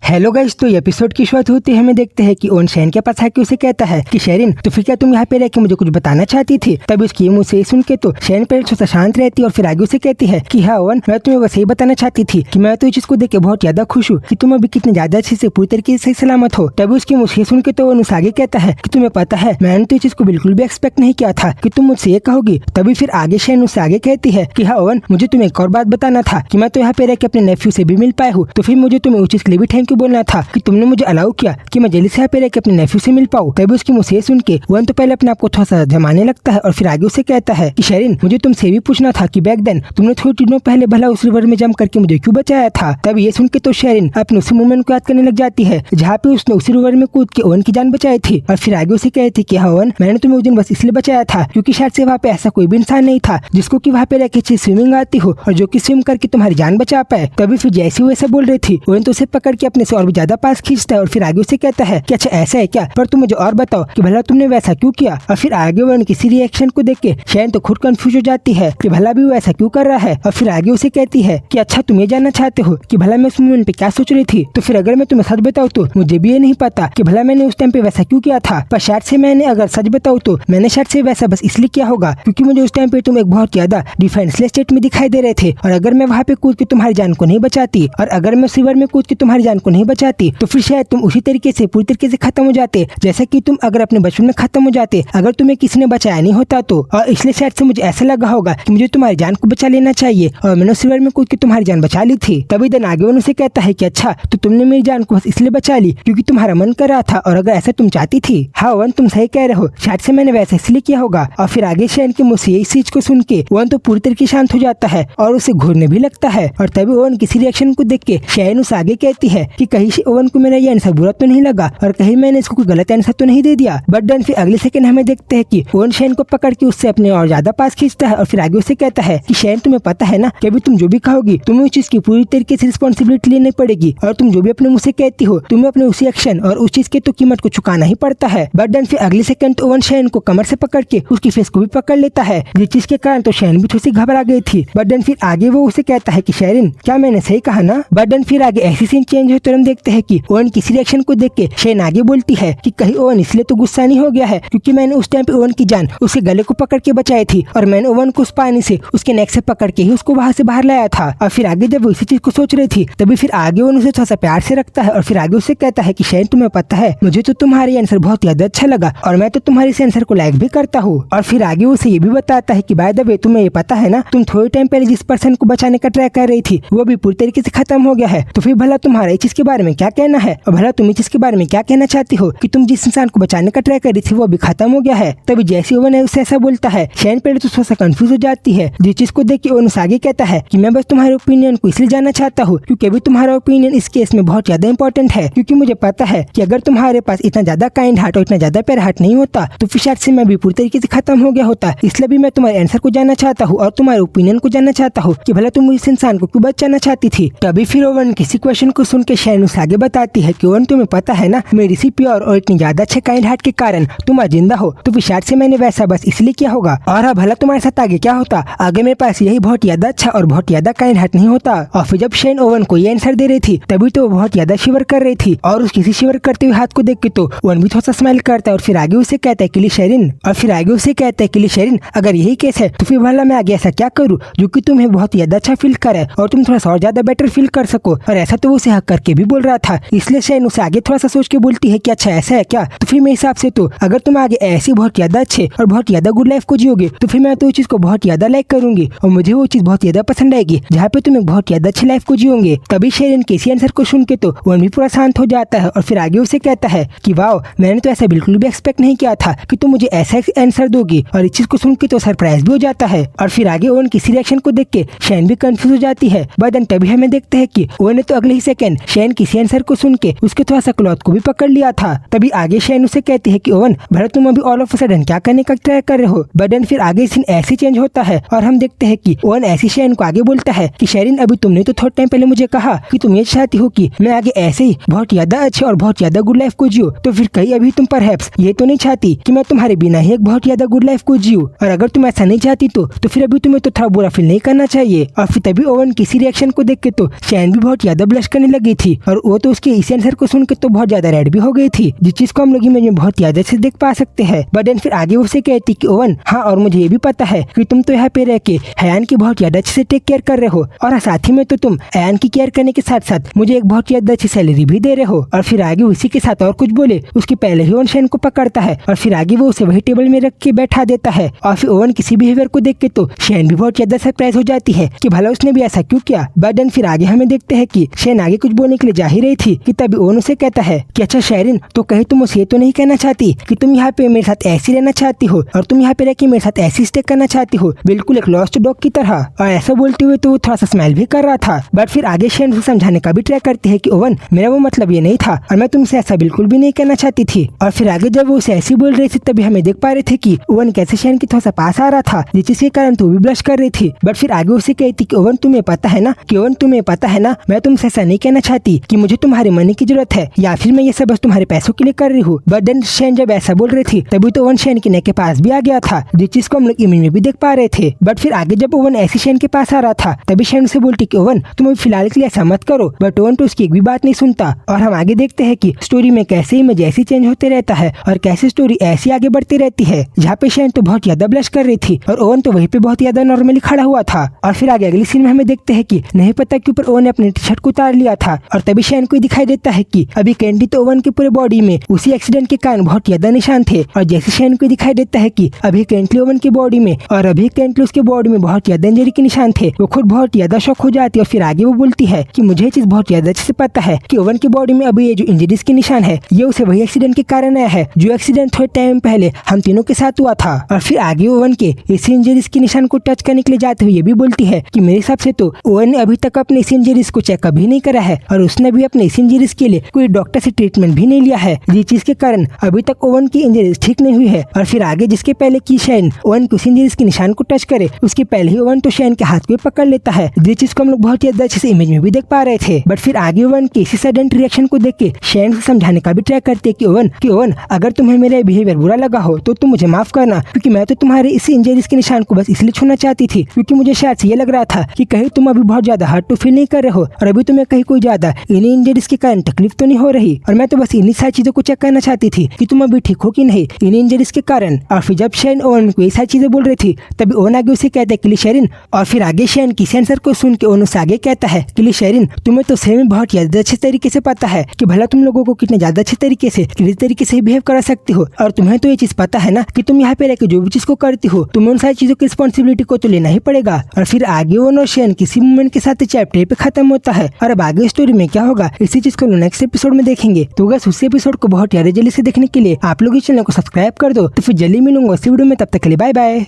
Hello guys, तो episode की शुरुआत होती है हमें देखते हैं कि ओवन शैन के पास आके उसे कहता है कि शेरिन, तो फिर क्या तुम यहाँ पे रह के मुझे कुछ बताना चाहती थी। तभी उसकी मुंह से सुन के तो शेरिन पहले थोड़ा शांत रहती है और फिर आगे उसे कहती है कि हाँ ओवन, मैं तुम्हें बस यही बताना चाहती थी कि मैं तो इस चीज को देख के बहुत ज्यादा खुश हूँ कि तुम अभी कितने ज्यादा अच्छे से पूरी तरीके से सलामत हो। तभी उसकी मुँह से सुन के तो ओवन उसे आगे कहता है कि तुम्हें पता है मैंने तो इस चीज को बिल्कुल भी एक्सपेक्ट नहीं किया था कि तुम मुझसे ये कहोगी। तभी फिर आगे शेरिन उससे आगे कहती है कि हाँ ओवन, मुझे तुम्हें एक और बात बताना था कि मैं तो यहाँ पे रह के अपने नेफ्यू से भी मिल पाया हूँ, तो फिर मुझे तुम्हें उस चीज के लिए भी थैंक यू बोलना था कि तुमने मुझे अलाउ किया कि मैं जल्दी से यहाँ पे रह के अपने नेफ्यू से मिल पाऊँ। तभी उसकी मुँह से सुन के ओवन तो पहले अपने आप को थोड़ा सा जमाने लगता है और फिर आगे उसे कहता है कि शेरिन, मुझे तुमसे भी पूछना था कि बैक देन तुमने थोड़ी दिनों पहले भला उस रिवर में जंप करके मुझे क्यों बचाया था। तब ये सुन के तो शेरिन अपने उसी मोमेंट को याद करने लग जाती है जहाँ पे उसने उसी रिवर में कूद के ओवन की जान बचाई थी और फिर आगे उसे कहती कि हाँ ओवन, मैंने तुम्हें उस दिन बस इसलिए बचाया था क्योंकि शायद से वहाँ पे ऐसा कोई भी इंसान नहीं था जिसको कि वहाँ पे रह के अच्छी स्विमिंग आती हो और जो कि स्विम करके तुम्हारी जान बचा पाए। तभी फिर जैसे वो ऐसा बोल रही थी ओवन तो उसे पकड़ के अपने से और भी ज्यादा पास खींचता है और फिर आगे उसे कहता है कि अच्छा ऐसा है क्या, पर तुम मुझे और बताओ कि भला तुमने वैसा क्यों किया। और फिर आगे ओवन किसी रिएक्शन को देख के शेरिन तो खुद कंफ्यूज हो जाती है कि भला भी वो ऐसा क्यों कर रहा है। और फिर आगे उसे कहती है कि अच्छा तुम ये जानना चाहते हो कि भला मैं उस मोमेंट पे क्या सोच रही थी, तो फिर अगर मैं तुम्हें सच बताऊँ तो मुझे भी ये नहीं पता कि भला मैंने उस टाइम पे वैसा क्यों किया था, पर शायद से मैंने अगर सच बताऊँ तो मैंने शायद से वैसा बस इसलिए किया होगा क्योंकि मुझे उस टाइम पे तुम एक बहुत ज्यादा डिफेंसलेस स्टेट में दिखाई दे रहे थे और अगर मैं वहाँ पे कूद के तुम्हारी जान को नहीं बचाती और अगर मैं सिवर में कूद के तुम्हारी जान को नहीं बचाती तो फिर शायद तुम उसी तरीके से पूरी तरीके से खत्म हो जाते जैसे कि तुम अगर अपने बचपन में खत्म हो जाते अगर तुम्हें किसी ने बचाया नहीं होता तो। और इसलिए शायद से मुझे ऐसा लगा होगा कि मुझे तुम्हारी जान को बचा लेना चाहिए और मैंने सिवर में कूद के तुम्हारी जान बचा ली थी। तभी दिन आगे उनसे कहता है कि अच्छा तो तुमने मेरी जान को बस इसलिए बचा ली क्योंकि तुम्हारा मन कर रहा था और अगर ऐसा तुम चाहती थी। हाँ वन, तुम सही कह रहे हो, शायद से मैंने वैसा इसलिए किया होगा। और फिर आगे शेरिन के मुँह से इस चीज को सुन के वन तो पूरी तरीके शांत हो जाता है और उसे घूरने भी लगता है। और तभी ओवन किसी रिएक्शन को देख के शेरिन उसे आगे कहती है कि कहीं से ओवन को मेरा ये आंसर बुरा तो नहीं लगा और कहीं मैंने इसको कोई गलत आंसर तो नहीं दे दिया। बट देन फिर अगले सेकंड हमें देखते हैं कि ओवन शेरिन को पकड़ के उससे अपने और ज्यादा पास खींचता है और फिर आगे उसे कहता है कि शेरिन, तुम्हें पता है ना कि अभी तुम जो भी कहोगी तुम्हें उस चीज की पूरी तरीके से रिस्पॉन्सिबिलिटी लेनी पड़ेगी और तुम जो भी अपने मुँह से कहती हो तुम्हें अपने उसी एक्शन और उस चीज के तो कीमत को चुकाना ही पड़ता है। बट देन फिर अगले सेकंड ओवन शेरिन को कमर से पकड़ के उसकी फेस को भी पकड़ लेता है जिस चीज के कारण तो शेरिन भी थोड़ी सी घबरा गई थी। बट देन फिर आगे वो उसे कहता है कि शेरिन, क्या मैंने सही कहा ना। बट देन फिर आगे ऐसी सीन चेंज होते हम देखते हैं कि ओवन किसी रिएक्शन को देख के शेरिन आगे बोलती है कि कहीं ओवन इसलिए तो गुस्सा नहीं हो गया है क्योंकि मैंने उस टाइम पे ओवन की जान उसके गले को पकड़ के बचाई थी और मैंने ओवन को उस पानी से उसके नेक से पकड़ के ही उसको वहां से बाहर लाया था। और फिर आगे जब वो इसी चीज को सोच रही थी तभी फिर आगे ओवन उसे थोड़ा सा प्यार से रखता है और फिर आगे उसे कहता है कि शेरिन, तुम्हें पता है मुझे तो तुम्हारी आंसर बहुत ज्यादा अच्छा लगा और मैं तो तुम्हारे इस आंसर को लाइक भी करता हूँ। और फिर आगे उसे ये भी बताता है कि बाय द वे तुम्हें ये पता है ना, तुम थोड़े टाइम पहले जिस पर्सन को बचाने का ट्राई कर रही थी वो भी पूरी तरीके से खत्म हो गया है, तो फिर भला तुम्हारा इस चीज के बारे में क्या कहना है और भला तुम इस चीज के बारे में क्या कहना चाहती हो कि तुम जिस इंसान को बचाने का ट्राई कर रही थी वो भी खत्म हो गया है। तभी जैसे ओवन उसे ऐसा बोलता है शेरिन पहले तो थोड़ा सा कंफ्यूज हो जाती है जिस चीज को देख के ओवन आगे कहता है कि मैं बस तुम्हारे ओपिनियन को इसलिए जानना चाहता हूँ क्योंकि अभी तुम्हारा ओपिनियन इस केस में बहुत ज्यादा इंपॉर्टेंट है क्योंकि मुझे पता है कि अगर तुम्हारे पास इतना ज्यादा काइंड हार्ट और इतना ज्यादा प्यारा हार्ट नहीं होता तो फिर शायद से मैं भी पूरी तरीके से खत्म हो गया होता। इसलिए भी मैं तुम्हारे आंसर को जानना चाहता हूँ और तुम्हारे ओपिनियन को जानना चाहता हूँ कि भला तुम इस इंसान को क्यों बचाना चाहती थी। तभी फिर ओवन किसी क्वेश्चन को सुन के शेरिन उसे आगे बताती है कि ओवन, तुम्हें पता है ना मेरी सी प्योर और इतनी ज्यादा अच्छे काइंड हार्ट के कारण तुम आज जिंदा हो, तो फिर शायद से मैंने वैसा बस इसलिए किया होगा। और हाँ, भला तुम्हारे साथ आगे क्या होता आगे मेरे पास यही बहुत ज्यादा अच्छा और बहुत ज्यादा काइंड हार्ट नहीं होता। और फिर जब शेरिन ओवन को ये आंसर दे रही थी तभी तो वो बहुत ज्यादा शिवर कर रही थी और उस किसी शिवर करते हुए हाथ को देख के तो ओवन भी थोड़ा सा स्माइल करता है और फिर आगे उसे कहता है कि शेरिन, और फिर आगे उसे कहता है कि शेरिन, अगर यही केस है तो फिर भला मैं आगे ऐसा क्या करूँ जो कि तुम्हें बहुत ज्यादा अच्छा फील करे और तुम थोड़ा सा और ज्यादा बेटर फील कर सको। और ऐसा तो वो उसे हक करके भी बोल रहा था, इसलिए शेरिन उसे आगे थोड़ा सा सोच के बोलती है कि अच्छा ऐसा है क्या, तो फिर मेरे हिसाब से तो अगर तुम आगे ऐसी बहुत ज्यादा अच्छे और बहुत ज्यादा गुड लाइफ को जियोगे तो फिर मैं तो उस चीज को बहुत ज्यादा लाइक करूंगी और मुझे वो चीज बहुत ज्यादा पसंद आएगी जहाँ पे तुम एक बहुत ज्यादा अच्छी लाइफ को जियोगे। तभी शेरिन के इसी आंसर को सुन के तो वन भी पूरा शांत हो जाता है और फिर आगे उसे कहता है कि वाओ, मैंने तो ऐसा बिल्कुल भी एक्सपेक्ट नहीं किया था कि तुम मुझे ऐसा आंसर दोगी। और इस चीज को सुन के तो सरप्राइज भी हो जाता है। और फिर आगे ओवन किसी रिएक्शन को देख के शेरिन भी कंफ्यूज हो जाती है। बट देन तभी हमें देखते हैं कि ओवन ने तो अगले ही सेकंड शेरिन किसी आंसर को सुन के उसके थोड़ा सा क्लॉथ को भी पकड़ लिया था। तभी आगे शेरिन उसे कहती है कि ओवन, भला तुम अभी ऑल ऑफ अ सडन क्या करने का ट्राई कर रहे हो। बट देन फिर आगे सीन ऐसे चेंज होता है और हम देखते हैं कि ओवन ऐसी शेरिन को आगे बोलता है कि शेरिन, अभी तुमने तो थोड़ा टाइम पहले मुझे कहा कि तुम ये चाहती हो कि मैं आगे ऐसे ही बहुत ज्यादा अच्छे और बहुत ज्यादा गुड लाइफ को जियो, तो फिर कहीं अभी तुम परहैप्स ये तो नहीं चाहती कि मैं तुम्हारे बिना ही एक बहुत ज्यादा गुड लाइफ को जियो। और अगर तुम ऐसा नहीं चाहती तो फिर अभी तुम्हें तो थोड़ा बुरा फील नहीं करना चाहिए। और फिर तभी ओवन किसी रिएक्शन को देख के तो शेरिन भी बहुत ज्यादा ब्लश करने लगी थी और वो तो उसके इस आंसर को सुन के तो बहुत ज्यादा रेड भी हो गई थी, जिस चीज को हम लोग इमेज में बहुत याद से देख पा सकते हैं। बट देन फिर आगे उसे कहती कि ओवन हाँ, और मुझे ये भी पता है कि तुम तो यहाँ पे रह के अयान की बहुत ज्यादा अच्छे से टेक केयर कर रहे हो, और साथ ही में तो तुम अयान की केयर करने के साथ साथ मुझे एक बहुत ज्यादा अच्छी सैलरी भी दे रहे हो। और फिर आगे उसी के साथ और कुछ बोले उसके पहले ही ओवन शेन को पकड़ता है और फिर आगे वो उसे वही टेबल में रख के बैठा देता है। और फिर ओवन किसी बिहेवियर को देख के तो शेन भी बहुत ज्यादा सरप्राइज हो जाती है कि भला उसने भी ऐसा क्यों किया। बट देन फिर आगे हमें देखते हैं कि शेन आगे कुछ बोलने के लिए जा ही रही थी कि तभी ओवन उसे कहता है कि अच्छा शेरिन, तो कहीं तुम उसे तो नहीं कहना चाहती कि तुम यहाँ पे मेरे साथ ऐसी रहना चाहती हो और तुम यहाँ पे रह के मेरे साथ ऐसी स्टे करना चाहती हो, बिल्कुल एक लॉस्ट डॉग की तरह। और ऐसा बोलते हुए तो वो थोड़ा सा स्माइल भी कर रहा था। बट फिर आगे शेन उसे समझाने का भी ट्राई करती है कि ओवन, मेरा वो मतलब ये नहीं था और मैं तुमसे ऐसा बिल्कुल भी नहीं कहना चाहती थी। और फिर आगे जब वो उसे ऐसी बोल रही थी तभी हमें देख पा रहे थे कि ओवन कैसे शेन की थोड़ा सा पास आ रहा था, जिसके कारण तो भी ब्लश कर रही थी। बट फिर आगे उसे कहती कि ओवन तुम्हें पता है ना, कि ओवन तुम्हें पता है ना, मैं तुमसे ऐसा नहीं कहना चाहती कि मुझे तुम्हारे मनी की जरूरत है या फिर मैं ये सब बस तुम्हारे पैसों के लिए कर रही हूँ। बट देन शेन जब ऐसा बोल रही थी तभी तो ओवन शेन के नेक के पास भी आ गया था, जिस चीज को हम लोग इमेज में भी देख पा रहे थे। बट फिर आगे जब ओवन ऐसी शेन के पास आ रहा था तभी शेन से बोलती कि ओवन तुम अभी फिलहाल के लिए ऐसा मत करो। बट ओवन तो उसकी एक भी बात नहीं सुनता। और हम आगे देखते हैं कि स्टोरी में कैसे इमेज ऐसी चेंज होते रहता है और कैसे स्टोरी ऐसी आगे बढ़ती रहती है, जहाँ पे शेन तो बहुत ज्यादा ब्लश कर रही थी और ओवन तो वहीं पे बहुत ज्यादा नॉर्मली खड़ा हुआ था। और फिर आगे अगली सीन में हमें देखते हैं कि नहीं पता क्यों पर ओवन ने अपने टी शर्ट को उतार लिया था और तभी शेन को दिखाई देता है कि अभी कैंडी तो ओवन के पूरे बॉडी में उसी एक्सीडेंट के कारण बहुत ज्यादा निशान थे। और जैसे शेन को दिखाई देता है कि अभी कैंटली ओवन की बॉडी में और अभी कैंटली उसके बॉडी में बहुत ज्यादा इंजरी के निशान थे, वो खुद बहुत ज्यादा शॉक हो जाती है। और फिर आगे वो बोलती है कि मुझे ये चीज बहुत ज्यादा अच्छे से पता है कि ओवन की बॉडी में अभी ये जो इंजरीज के निशान है ये उसे वही एक्सीडेंट के कारण आया है जो एक्सीडेंट थोड़े टाइम पहले हम तीनों के साथ हुआ था। और फिर आगे ओवन के इस इंजरीज के निशान को टच करने के लिए जाते हुए ये भी बोलती है कि मेरे हिसाब से तो ओवन ने अभी तक अपने इस इंजरीज को चेकअप भी नहीं करा है और उसने भी अपने इस इंजरीज के लिए कोई डॉक्टर से ट्रीटमेंट भी नहीं लिया है, जिस चीज के कारण अभी तक ओवन की इंजरीज ठीक नहीं हुई है। और फिर आगे जिसके पहले की शेन ओवन की उस इंजरीज के निशान को टच करे उसके पहले ही ओवन तो शेन के हाथ पे पकड़ लेता है, जिस चीज को हम लोग बहुत ज्यादा अच्छे से इमेज में भी देख पा रहे थे। बट फिर आगे ओवन के इसी सडन रिएक्शन को देख के शेन को समझाने का भी ट्राई करते कि ओवन अगर तुम्हें मेरा बिहेवियर बुरा लगा हो तो तुम मुझे माफ करना, क्योंकि मैं तो तुम्हारे इस इंजरीज के निशान को बस इसलिए छूना चाहती थी क्योंकि मुझे शायद से ये लग रहा था कि कहीं तुम अभी बहुत ज्यादा हर्ट तो फील नहीं कर रहे हो और अभी तुम्हें कहीं कोई ज्यादा इन्हीं इंजरीज के कारण तकलीफ तो नहीं हो रही। और मैं तो बस इन्हीं सारी चीजों को चेक करना चाहती थी कि तुम अभी ठीक हो कि नहीं इन्हीं इंजरीज के कारण। और फिर जब शेन ओवन को ये सारी चीजें बोल रही थी तभी ओवन आगे उसे कहता है कि शेरिन। और फिर आगे शेन की आंसर को सुन के ओवन उसे आगे कहता है कि शेरिन तुम्हें तो सही में बहुत ज्यादा अच्छे तरीके से पता है कि भला तुम लोगों को कितने ज्यादा अच्छे तरीके से किस तरीके से बिहेव करा सकती हो, और तुम्हें तो ये चीज पता है ना कि तुम यहाँ पे रहकर जो भी चीज को करती हो तुम्हें उन सारी चीजों की रिस्पॉन्सिबिलिटी को तो लेना ही पड़ेगा। और फिर आगे ओवन और शेन किसी मोमेंट के साथ चैप्टर पे खत्म होता है और अब आगे स्टोरी में क्या होगा इसी चीज को नेक्स्ट एपिसोड में देखेंगे। तो बस उस एपिसोड को बहुत ज्यादा जल्दी से देखने के लिए आप लोग इस चैनल को सब्सक्राइब कर दो। तो फिर जल्दी मिलूंगा उस वीडियो में, तब तक के लिए बाय बाय।